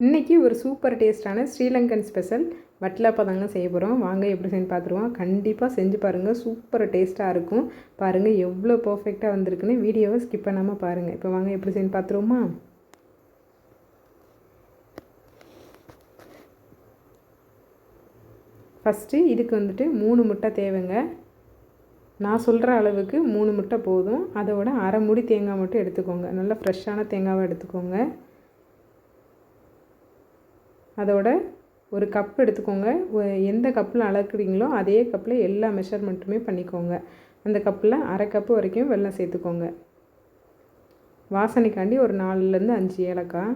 இன்றைக்கி ஒரு சூப்பர் டேஸ்ட்டான ஸ்ரீலங்கன் ஸ்பெஷல் வட்டலப்பா தாங்க செய்ய போகிறோம். வாங்க எப்படி செஞ்சு பார்த்துருவோம். கண்டிப்பாக செஞ்சு பாருங்கள், சூப்பர் டேஸ்ட்டாக இருக்கும். பாருங்கள் எவ்வளோ பர்ஃபெக்டாக வந்திருக்குன்னு. வீடியோவை ஸ்கிப் பண்ணாமல் பாருங்கள். இப்போ வாங்க எப்படி செஞ்சு பார்த்துருவோமா. ஃபஸ்ட்டு இதுக்கு வந்துட்டு 3 முட்டை தேவைங்க. நான் சொல்கிற அளவுக்கு 3 முட்டை போதும். அதோட அரை மூடி தேங்காய் மட்டும் எடுத்துக்கோங்க. நல்லா ஃப்ரெஷ்ஷான தேங்காவை எடுத்துக்கோங்க. அதோட ஒரு கப் எடுத்துக்கோங்க. எந்த கப்பில் அளக்குறீங்களோ அதே கப்பில் எல்லா மெஷர்மெண்ட்டுமே பண்ணிக்கோங்க. அந்த கப்பில் அரை கப்பு வரைக்கும் வெல்லம் சேர்த்துக்கோங்க. வாசனைக்காண்டி ஒரு 4லேருந்து 5 ஏலக்காய்.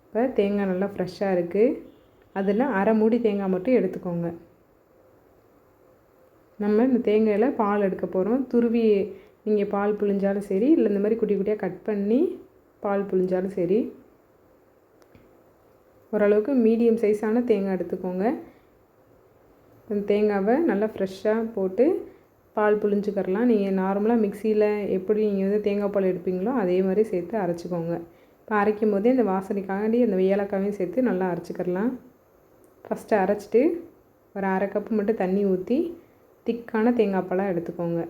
இப்போ தேங்காய் நல்லா ஃப்ரெஷ்ஷாக இருக்குது. அதில் அரை மூடி தேங்காய் மட்டும் எடுத்துக்கோங்க. நம்ம இந்த தேங்காயில் பால் எடுக்க போகிறோம். துருவி நீங்கள் பால் புழிஞ்சாலும் சரி, இல்லை இந்த மாதிரி குட்டி குட்டியாக கட் பண்ணி பால் புழிஞ்சாலும் சரி. ஓரளவுக்கு மீடியம் சைஸான தேங்காய் எடுத்துக்கோங்க. அந்த தேங்காவை நல்லா ஃப்ரெஷ்ஷாக போட்டு பால் புழிஞ்சுக்கரலாம். நீங்கள் நார்மலாக மிக்சியில் எப்படி நீங்கள் வந்து தேங்காய் பால் எடுப்பீங்களோ அதே மாதிரி சேர்த்து அரைச்சிக்கோங்க. இப்போ அரைக்கும் போதே இந்த வாசனைக்காண்டி அந்த ஏலக்காவையும் சேர்த்து நல்லா அரைச்சிக்கிறலாம். ஃபஸ்ட்டு அரைச்சிட்டு ஒரு அரை கப்பு மட்டும் தண்ணி ஊற்றி திக்கான தேங்காய் பாலாக எடுத்துக்கோங்க.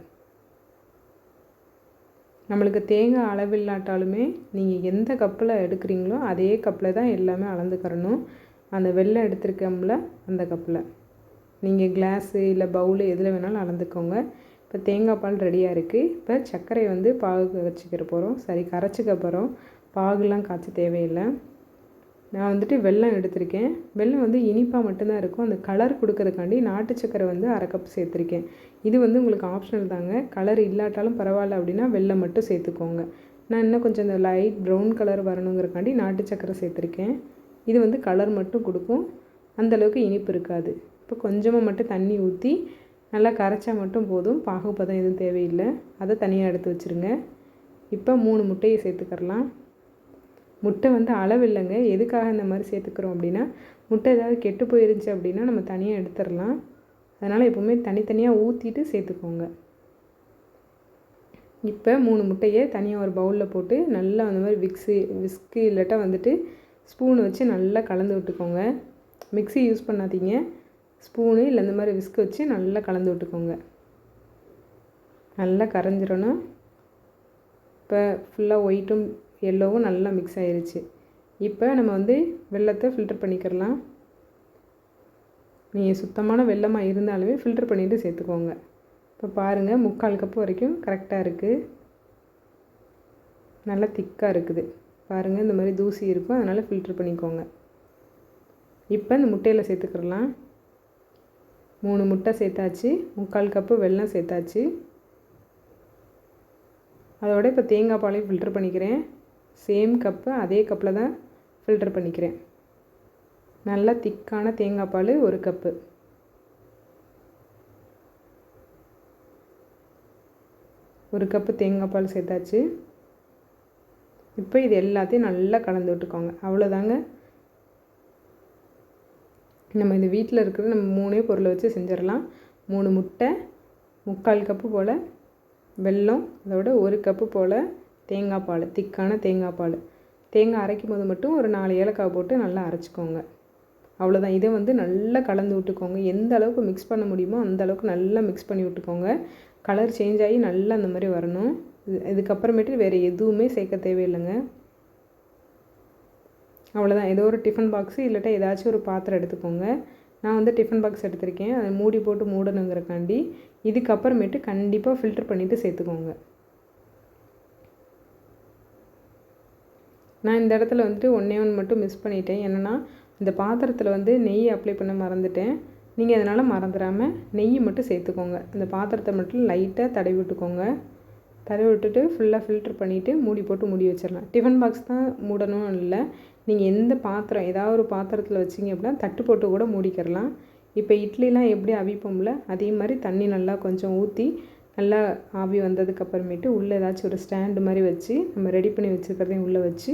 நம்மளுக்கு தேங்காய் அளவில்லாட்டாலுமே நீங்கள் எந்த கப்பில் எடுக்கிறீங்களோ அதே கப்பில் தான் எல்லாமே அளந்துக்கிறணும். அந்த வெல்லம் எடுத்துருக்கோம்ல அந்த கப்பில் நீங்கள் கிளாஸு இல்லை பவுலு எதில் வேணாலும் அளந்துக்கோங்க. இப்போ தேங்காய் பால் ரெடியாக இருக்குது. இப்போ சர்க்கரை வந்து பாகு வச்சுக்கிற போகிறோம். கரைச்சிக்க போகிறோம். பாகுலாம் காய்ச்ச தேவையில்லை. நான் வந்துட்டு வெல்லம் எடுத்திருக்கேன். வெல்லம் வந்து இனிப்பாக மட்டும்தான் இருக்கும். அந்த கலர் கொடுக்கறதுக்காண்டி நாட்டு சக்கரை வந்து அரை கப் சேர்த்துருக்கேன். இது வந்து உங்களுக்கு ஆப்ஷனல் தாங்க. கலர் இல்லாட்டாலும் பரவாயில்ல அப்படின்னா வெல்லம் மட்டும் சேர்த்துக்கோங்க. நான் இன்னும் கொஞ்சம் இந்த லைட் ப்ரௌன் கலர் வரணுங்கிறக்காண்டி நாட்டு சக்கரை சேர்த்துருக்கேன். இது வந்து கலர் மட்டும் கொடுக்கும், அந்தளவுக்கு இனிப்பு இருக்காது. இப்போ கொஞ்சமாக மட்டும் தண்ணி ஊற்றி நல்லா கரைச்சா மட்டும் போதும். பாகுபதம் எதுவும் தேவையில்லை. அதை தனியாக எடுத்து வச்சுருங்க. இப்போ 3 முட்டையை சேர்த்துக்கிறலாம். முட்டை வந்து அளவு இல்லைங்க. எதுக்காக இந்த மாதிரி சேர்த்துக்கிறோம் அப்படின்னா, முட்டை ஏதாவது கெட்டு போயிருந்துச்சு அப்படின்னா நம்ம தனியாக எடுத்துடலாம். அதனால் எப்போவுமே தனித்தனியாக ஊற்றிட்டு சேர்த்துக்கோங்க. இப்போ 3 முட்டையை தனியாக ஒரு பவுலில் போட்டு நல்லா அந்த மாதிரி விஸ்கு இல்லாட்டா வந்துட்டு ஸ்பூன் வச்சு நல்லா கலந்து விட்டுக்கோங்க. மிக்ஸி யூஸ் பண்ணாதீங்க. ஸ்பூனு இல்லை இந்த மாதிரி விஸ்கு வச்சு நல்லா கலந்து விட்டுக்கோங்க. நல்லா கரைஞ்சிடணும். இப்போ ஃபுல்லாக ஒயிட்டும் எல்லோவும் நல்லா மிக்ஸ் ஆகிருச்சு. இப்போ நம்ம வந்து வெல்லத்தை ஃபில்டர் பண்ணிக்கிறலாம். நீங்கள் சுத்தமான வெல்லமாக இருந்தாலுமே ஃபில்டர் பண்ணிவிட்டு சேர்த்துக்கோங்க. இப்போ பாருங்கள் 3/4 கப்பு வரைக்கும் கரெக்டாக இருக்குது. நல்லா திக்காக இருக்குது. பாருங்கள் இந்த மாதிரி தூசி இருக்கும், அதனால் ஃபில்டர் பண்ணிக்கோங்க. இப்போ இந்த முட்டையில் சேர்த்துக்கிறலாம். 3 முட்டை சேர்த்தாச்சு. 3/4 கப்பு வெல்லம் சேர்த்தாச்சு. அதோட இப்போ தேங்காய் பாலையும் ஃபில்டர் பண்ணிக்கிறேன். சேம் கப்பு அதே கப்பில் தான் ஃபில்டர் பண்ணிக்கிறேன். நல்லா திக்கான தேங்காய் பால் 1 கப்பு. ஒரு கப்பு தேங்காய் பால் சேர்த்தாச்சு. இப்போ இது எல்லாத்தையும் நல்லா கலந்து விட்டுக்கோங்க. அவ்வளோதாங்க. நம்ம இந்த வீட்டில் இருக்கிற நம்ம 3 பொருளை வச்சு செஞ்சிடலாம். 3 முட்டை, 3/4 கப்பு போல் வெல்லம், அதோட 1 கப்பு போல் தேங்காய் பால், திக்கான தேங்காய் பால். தேங்காய் அரைக்கும் போது மட்டும் ஒரு 4 ஏலக்காய் போட்டு நல்லா அரைச்சிக்கோங்க. அவ்வளோதான். இதை வந்து நல்லா கலந்து விட்டுக்கோங்க. எந்த அளவுக்கு மிக்ஸ் பண்ண முடியுமோ அந்த அளவுக்கு நல்லா மிக்ஸ் பண்ணி விட்டுக்கோங்க. கலர் சேஞ்ச் ஆகி நல்லா அந்த மாதிரி வரணும். இதுக்கப்புறமேட்டு வேறு எதுவுமே சேர்க்க தேவையில்லைங்க. அவ்வளோதான். ஏதோ ஒரு டிஃபன் பாக்ஸு இல்லாட்டா ஏதாச்சும் ஒரு பாத்திரம் எடுத்துக்கோங்க. நான் வந்து டிஃபன் பாக்ஸ் எடுத்திருக்கேன். அதை மூடி போட்டு மூடணுங்கிறக்காண்டி. இதுக்கப்புறமேட்டு கண்டிப்பாக ஃபில்டர் பண்ணிவிட்டு சேர்த்துக்கோங்க. நான் இந்த இடத்துல வந்துட்டு ஒன்றே மட்டும் மிஸ் பண்ணிட்டேன். என்னென்னா இந்த பாத்திரத்தில் வந்து நெய் அப்ளை பண்ண மறந்துட்டேன். நீங்கள் அதனால் மறந்துடாமல் நெய் மட்டும் சேர்த்துக்கோங்க. அந்த பாத்திரத்தை மட்டும் லைட்டாக தடவி விட்டுக்கோங்க. தடவி விட்டுட்டு ஃபுல்லாக ஃபில்டர் பண்ணிவிட்டு மூடி போட்டு மூடி வச்சிடலாம். டிஃபன் பாக்ஸ் தான் மூடணும் இல்லை, நீங்கள் எந்த பாத்திரம் ஏதாவது ஒரு பாத்திரத்தில் வச்சிங்க அப்படின்னா தட்டு போட்டு கூட மூடிக்கிறலாம். இப்போ இட்லிலாம் எப்படி அவிப்போம்ல அதே மாதிரி தண்ணி நல்லா கொஞ்சம் ஊற்றி நல்லா ஆவி வந்ததுக்கப்புறமேட்டு உள்ளே ஏதாச்சும் ஒரு ஸ்டாண்டு மாதிரி வச்சு நம்ம ரெடி பண்ணி வச்சுருக்கிறதையும் உள்ளே வச்சு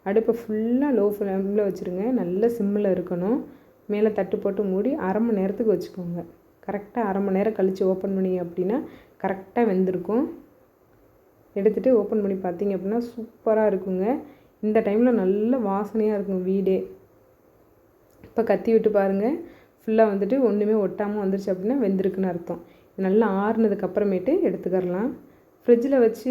அடுப்பை ஃபுல்லாக லோ ஃப்ளேமில் வச்சுருங்க. நல்ல சிம்மில் இருக்கணும். மேலே தட்டு போட்டு மூடி அரை மணி நேரத்துக்கு வச்சுக்கோங்க. கரெக்டாக அரை மணி நேரம் கழித்து ஓப்பன் பண்ணிங்க அப்படின்னா கரெக்டாக வெந்திருக்கும். எடுத்துகிட்டு ஓப்பன் பண்ணி பார்த்தீங்க அப்படின்னா சூப்பராக இருக்குங்க. இந்த டைமில் நல்ல வாசனையாக இருக்கும் வீடே. இப்போ கத்தி விட்டு பாருங்கள், ஃபுல்லாக வந்துட்டு ஒன்றுமே ஒட்டாமல் வந்துருச்சு அப்படின்னா வெந்திருக்குன்னு அர்த்தம். நல்லா ஆறுனதுக்கப்புறமேட்டு எடுத்துக்கிறலாம். ஃப்ரிட்ஜில் வச்சு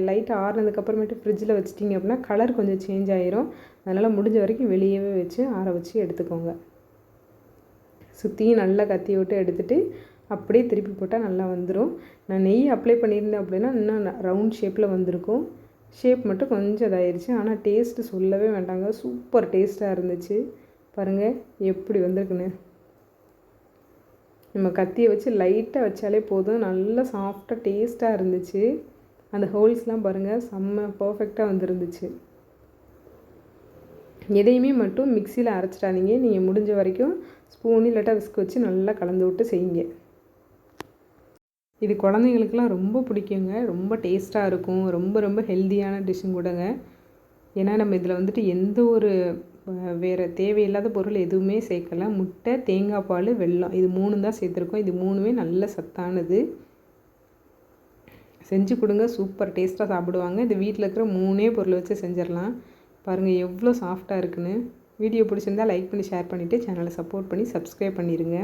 லைட்டாக ஆறுனதுக்கப்புறமேட்டு ஃப்ரிட்ஜில் வச்சிட்டிங்க அப்படின்னா கலர் கொஞ்சம் சேஞ்ச் ஆகிரும். அதனால் முடிஞ்ச வரைக்கும் வெளியவே வச்சு ஆற வச்சு எடுத்துக்கோங்க. சுற்றியும் நல்லா கத்தி விட்டு எடுத்துகிட்டு அப்படியே திருப்பி போட்டால் நல்லா வந்துடும். நான் நெய் அப்ளை பண்ணியிருந்தேன் அப்படின்னா இன்னும் ரவுண்ட் ஷேப்பில் வந்திருக்கும். ஷேப் மட்டும் கொஞ்சம் இதாகிடுச்சு. ஆனால் டேஸ்ட்டு சொல்லவே வேண்டாங்க, சூப்பர் டேஸ்ட்டாக இருந்துச்சு. பாருங்கள் எப்படி வந்திருக்குன்னு. நம்ம கத்தியை வச்சு லைட்டாக வச்சாலே போதும், நல்லா சாஃப்டாக டேஸ்ட்டாக இருந்துச்சு. அந்த ஹோல்ஸ்லாம் பாருங்கள் செம்ம பர்ஃபெக்டாக வந்துருந்துச்சு. எதையுமே மட்டும் மிக்சியில் அரைச்சிடாதீங்க. நீங்கள் முடிஞ்ச வரைக்கும் ஸ்பூன் இல்லாட்டா விஸ்க் வச்சு நல்லா கலந்து விட்டு செய்யுங்க. இது குழந்தைங்களுக்குலாம் ரொம்ப பிடிக்குங்க. ரொம்ப டேஸ்ட்டாக இருக்கும். ரொம்ப ரொம்ப ஹெல்த்தியான டிஷ்ஷும் கூடங்க. ஏன்னா நம்ம இதில் வந்துட்டு எந்த ஒரு வேறு தேவையில்லாத பொருள் எதுவுமே சேர்க்கல. முட்டை, தேங்காய் பால், வெல்லம் இது 3 தான் சேர்த்துருக்கோம். இது 3மே நல்ல சத்தானது. செஞ்சு கொடுங்க, சூப்பர் டேஸ்ட்டாக சாப்பிடுவாங்க. இது வீட்டில் இருக்கிற 3 பொருளை வச்சு செஞ்சிடலாம். பாருங்கள் எவ்வளோ சாஃப்டாக இருக்குன்னு. வீடியோ பிடிச்சிருந்தால் லைக் பண்ணி ஷேர் பண்ணிவிட்டு சேனலை சப்போர்ட் பண்ணி சப்ஸ்கிரைப் பண்ணிடுங்க.